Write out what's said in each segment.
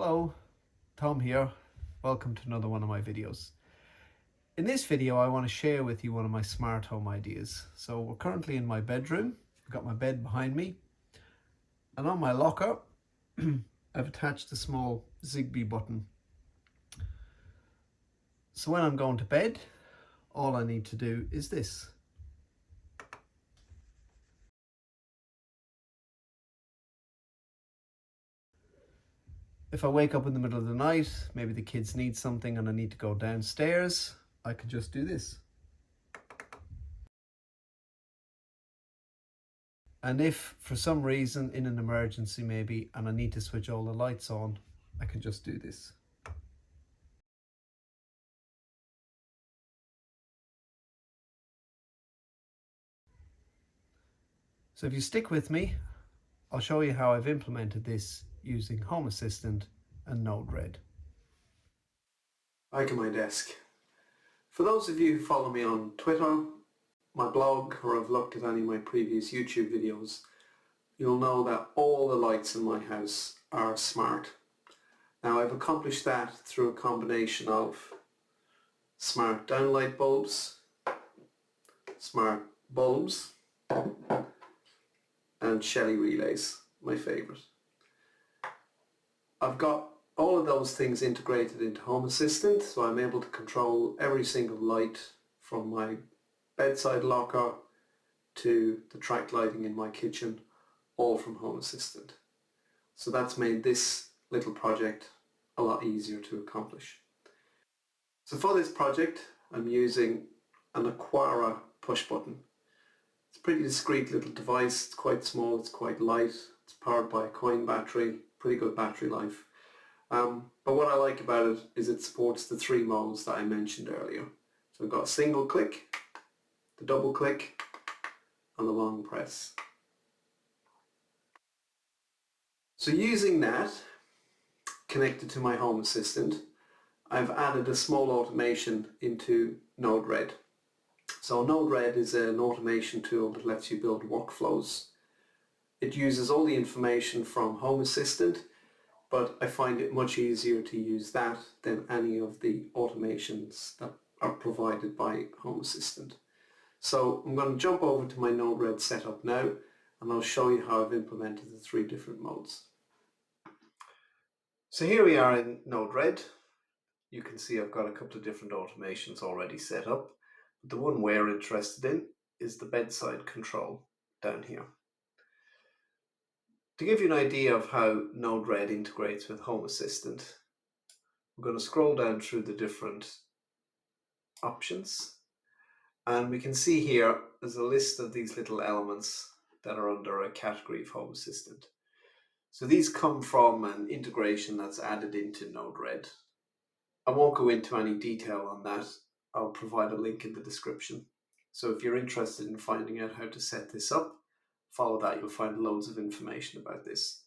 Hello, Tom here. Welcome to another one of my videos. In this video I want to share with you one of my smart home ideas. So we're currently in my bedroom. I've got my bed behind me, and on my locker I've attached a small Zigbee button. So when I'm going to bed, all I need to do is this. If I wake up in the middle of the night, maybe the kids need something and I need to go downstairs, I can just do this. And if for some reason in an emergency maybe and I need to switch all the lights on, I can just do this. So if you stick with me, I'll show you how I've implemented this using Home Assistant and Node-RED. Back at my desk. For those of you who follow me on Twitter, my blog, or have looked at any of my previous YouTube videos, you'll know that all the lights in my house are smart. Now I've accomplished that through a combination of smart downlight bulbs, smart bulbs, and Shelly relays, my favourite. I've got all of those things integrated into Home Assistant, so I'm able to control every single light from my bedside locker to the track lighting in my kitchen, all from Home Assistant. So that's made this little project a lot easier to accomplish. So for this project I'm using an Aquara push button. It's a pretty discreet little device. It's quite small, it's quite light, it's powered by a coin battery, pretty good battery life. But what I like about it is it supports the 3 modes that I mentioned earlier. So I've got a single click, the double click, and the long press. So using that, connected to my Home Assistant, I've added a small automation into Node-RED. So Node-RED is an automation tool that lets you build workflows. It uses all the information from Home Assistant, but I find it much easier to use that than any of the automations that are provided by Home Assistant. So I'm going to jump over to my Node-RED setup now, and I'll show you how I've implemented the 3 different modes. So here we are in Node-RED. You can see I've got a couple of different automations already set up. But the one we're interested in is the bedside control down here. To give you an idea of how Node-RED integrates with Home Assistant, we're going to scroll down through the different options, and we can see here there's a list of these little elements that are under a category of Home Assistant. So these come from an integration that's added into Node-RED. I won't go into any detail on that. I'll provide a link in the description. So if you're interested in finding out how to set this up, follow that, you'll find loads of information about this.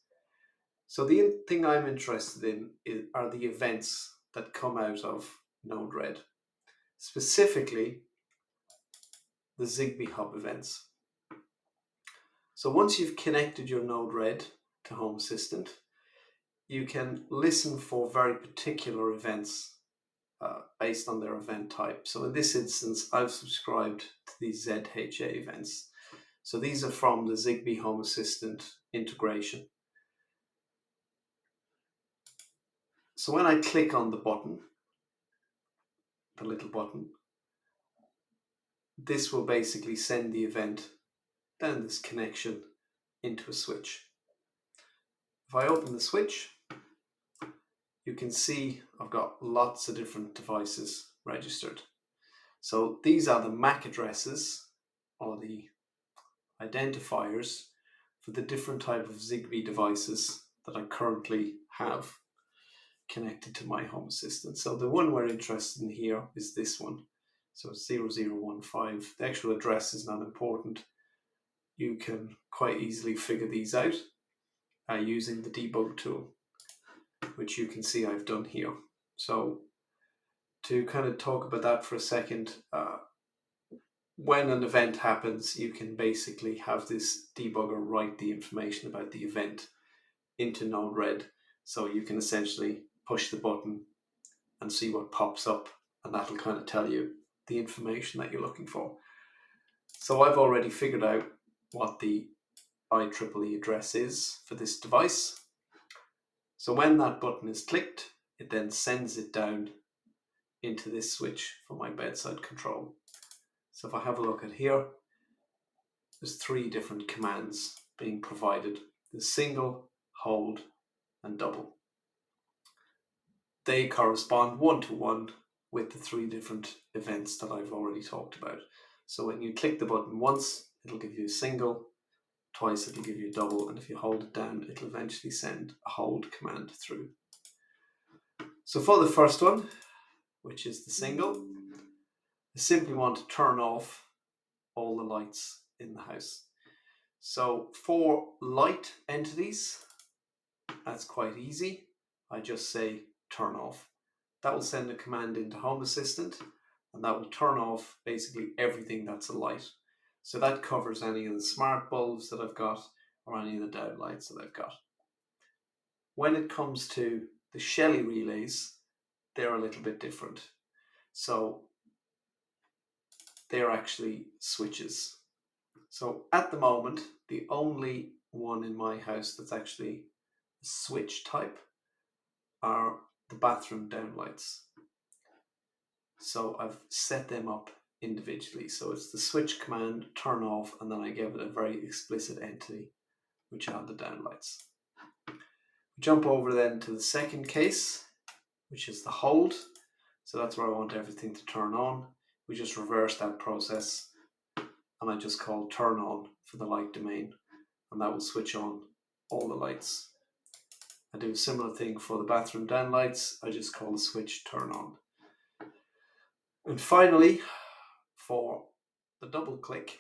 So the thing I'm interested in are the events that come out of Node-RED, specifically the Zigbee Hub events. So once you've connected your Node-RED to Home Assistant, you can listen for very particular events based on their event type. So in this instance, I've subscribed to these ZHA events. So these are from the Zigbee Home Assistant integration. So when I click on the button, the little button, this will basically send the event down this connection into a switch. If I open the switch, you can see I've got lots of different devices registered. So these are the MAC addresses, or the identifiers, for the different type of Zigbee devices that I currently have connected to my Home Assistant. So the one we're interested in here is this one. So it's 0015. The actual address is not important. You can quite easily figure these out using the debug tool, which you can see I've done here. So to kind of talk about that for a second, when an event happens, you can basically have this debugger write the information about the event into Node-RED, So you can essentially push the button and see what pops up, and that'll kind of tell you the information that you're looking for. So I've already figured out what the IEEE address is for this device. So when that button is clicked, it then sends it down into this switch for my bedside control. So if I have a look at here, there's 3 different commands being provided. There's single, hold, and double. They correspond one-to-one with the 3 different events that I've already talked about. So when you click the button once, it'll give you a single, twice it'll give you a double, and if you hold it down, it'll eventually send a hold command through. So for the first one, which is the single, I simply want to turn off all the lights in the house. So for light entities, that's quite easy. I just say turn off. That will send a command into Home Assistant, and that will turn off basically everything that's a light. So that covers any of the smart bulbs that I've got or any of the down lights that I've got. When it comes to the Shelly relays, they're a little bit different. So they're actually switches. So at the moment, the only one in my house that's actually a switch type are the bathroom downlights. So I've set them up individually. So it's the switch command, turn off, and then I give it a very explicit entity, which are the downlights. We jump over then to the second case, which is the hold. So that's where I want everything to turn on. We just reverse that process, and I just call turn on for the light domain, and that will switch on all the lights. I do a similar thing for the bathroom downlights. I just call the switch turn on. And finally, for the double click,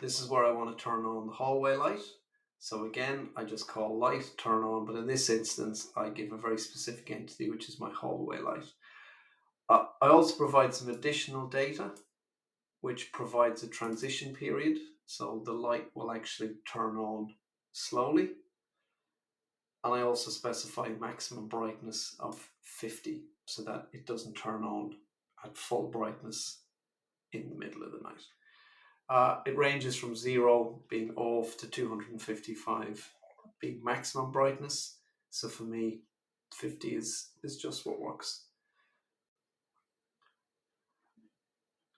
this is where I want to turn on the hallway light. So again, I just call light turn on, but in this instance, I give a very specific entity, which is my hallway light. I also provide some additional data, which provides a transition period. So the light will actually turn on slowly. And I also specify maximum brightness of 50 so that it doesn't turn on at full brightness in the middle of the night. It ranges from 0 being off to 255 being maximum brightness. So for me, 50 is just what works.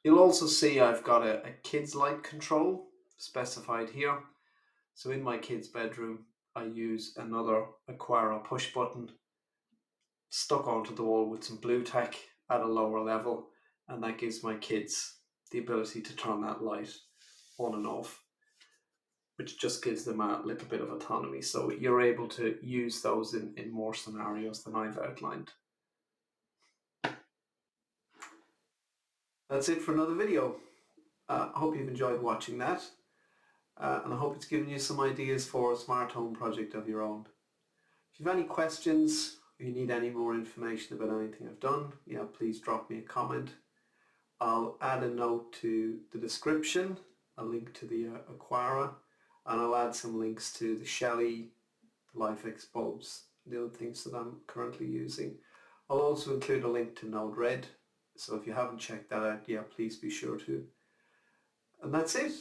You'll also see I've got a kids light control specified here. So in my kids' bedroom, I use another Aquara push button stuck onto the wall with some blue tack at a lower level, and that gives my kids the ability to turn that light on and off, which just gives them a little bit of autonomy. So you're able to use those in more scenarios than I've outlined. That's it for another video. I hope you've enjoyed watching that, and I hope it's given you some ideas for a smart home project of your own. If you have any questions or you need any more information about anything I've done, please drop me a comment. I'll add a note to the description, a link to the Aquara, and I'll add some links to the Shelly, the LIFX bulbs, the other things that I'm currently using. I'll also include a link to Node Red, so if you haven't checked that out, please be sure to. And that's it.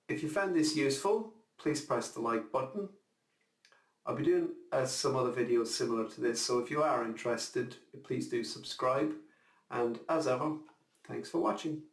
If you found this useful, please press the like button. I'll be doing some other videos similar to this, so if you are interested, please do subscribe. And as ever, thanks for watching.